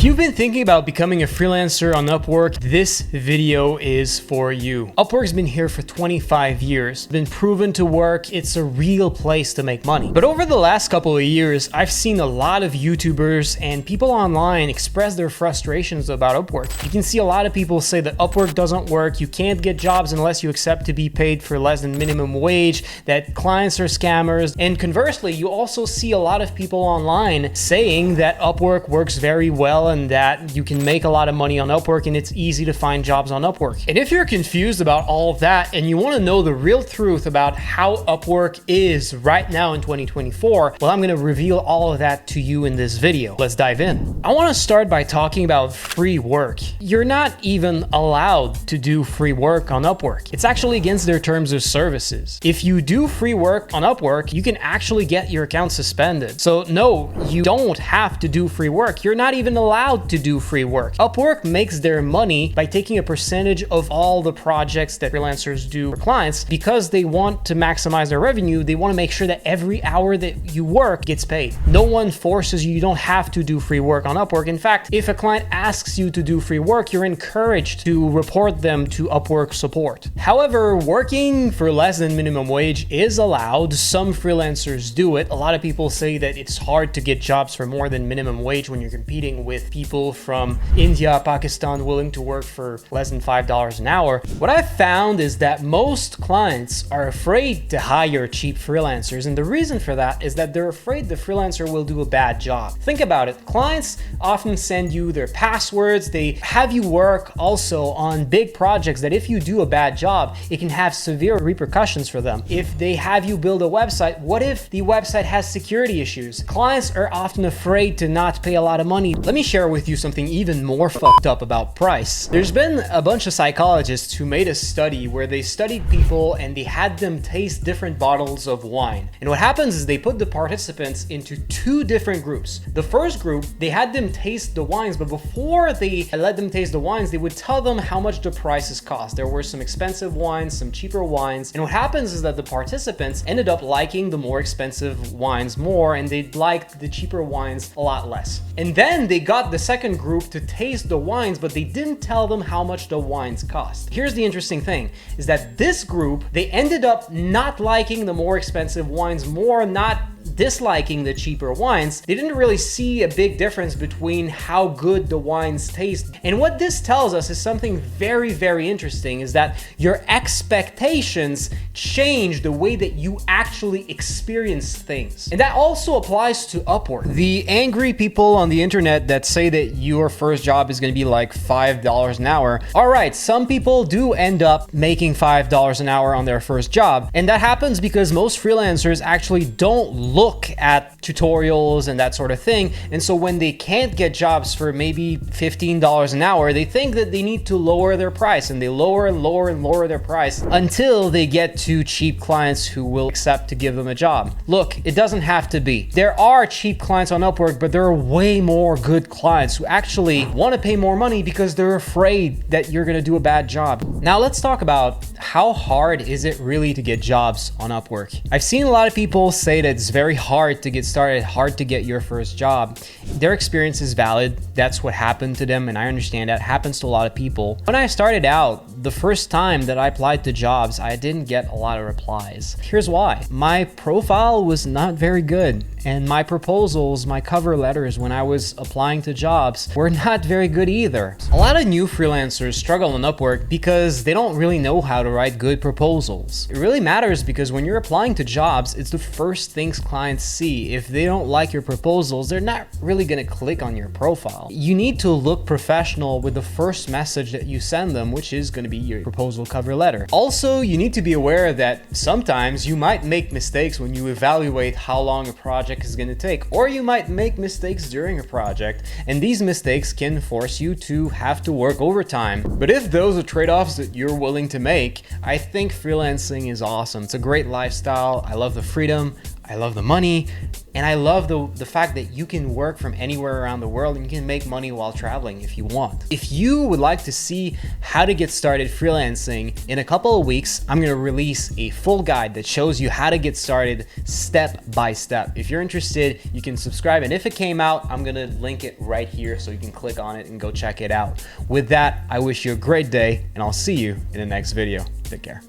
If you've been thinking about becoming a freelancer on Upwork, this video is for you. Upwork's been here for 25 years, been proven to work. It's a real place to make money. But over the last couple of years, I've seen a lot of YouTubers and people online express their frustrations about Upwork. You can see a lot of people say that Upwork doesn't work, you can't get jobs unless you accept to be paid for less than minimum wage, that clients are scammers. And conversely, you also see a lot of people online saying that Upwork works very well and that you can make a lot of money on Upwork and it's easy to find jobs on Upwork. And if you're confused about all of that and you want to know the real truth about how Upwork is right now in 2024, well, I'm going to reveal all of that to you in this video. Let's dive in. I want to start by talking about free work. You're not even allowed to do free work on Upwork. It's actually against their terms of services. If you do free work on Upwork, you can actually get your account suspended. So no, you don't have to do free work. You're not even allowed to do free work. Upwork makes their money by taking a percentage of all the projects that freelancers do for clients. Because they want to maximize their revenue, they want to make sure that every hour that you work gets paid. No one forces you. You don't have to do free work on Upwork. In fact, if a client asks you to do free work, you're encouraged to report them to Upwork support. However, working for less than minimum wage is allowed. Some freelancers do it. A lot of people say that it's hard to get jobs for more than minimum wage when you're competing with people from India, Pakistan willing to work for less than $5 an hour. What I've found is that most clients are afraid to hire cheap freelancers, and the reason for that is that they're afraid the freelancer will do a bad job. Think about it. Clients often send you their passwords. They have you work also on big projects that if you do a bad job, it can have severe repercussions for them. If they have you build a website, what if the website has security issues? Clients are often afraid to not pay a lot of money. Let me share with you something even more fucked up about price. There's been a bunch of psychologists who made a study where they studied people and they had them taste different bottles of wine. And what happens is they put the participants into two different groups. The first group, they had them taste the wines, but before they let them taste the wines, they would tell them how much the prices cost. There were some expensive wines, some cheaper wines. And what happens is that the participants ended up liking the more expensive wines more, and they liked the cheaper wines a lot less. And then they got the second group to taste the wines, but they didn't tell them how much the wines cost. Here's the interesting thing, is that this group, they ended up not liking the more expensive wines more, not disliking the cheaper wines. They didn't really see a big difference between how good the wines taste. And what this tells us is something very, very interesting, is that your expectations change the way that you actually experience things. And that also applies to Upwork. The angry people on the internet that say that your first job is going to be like $5 an hour. All right, some people do end up making $5 an hour on their first job. And that happens because most freelancers actually don't look at tutorials and that sort of thing. And so when they can't get jobs for maybe $15 an hour, they think that they need to lower their price, and they lower and lower and lower their price until they get to cheap clients who will accept to give them a job. Look, it doesn't have to be. There are cheap clients on Upwork, but there are way more good clients who actually want to pay more money because they're afraid that you're going to do a bad job. Now let's talk about how hard is it really to get jobs on Upwork. I've seen a lot of people say that it's very hard to get started, hard to get your first job. Their experience is valid. That's what happened to them, and I understand that happens to a lot of people. When I started out, the first time that I applied to jobs, I didn't get a lot of replies. Here's why. My profile was not very good, and my proposals, my cover letters when I was applying to jobs were not very good either. A lot of new freelancers struggle on Upwork because they don't really know how to write good proposals. It really matters because when you're applying to jobs, it's the first things clients see. If they don't like your proposals, they're not really gonna click on your profile. You need to look professional with the first message that you send them, which is gonna be your proposal cover letter. Also, you need to be aware that sometimes you might make mistakes when you evaluate how long a project is gonna take, or you might make mistakes during a project, and these mistakes can force you to have to work overtime. But if those are trade-offs that you're willing to make, I think freelancing is awesome. It's a great lifestyle. I love the freedom. I love the money, and I love the fact that you can work from anywhere around the world and you can make money while traveling if you want. If you would like to see how to get started freelancing, in a couple of weeks, I'm gonna release a full guide that shows you how to get started step by step. If you're interested, you can subscribe, and if it came out, I'm gonna link it right here so you can click on it and go check it out. With that, I wish you a great day, and I'll see you in the next video. Take care.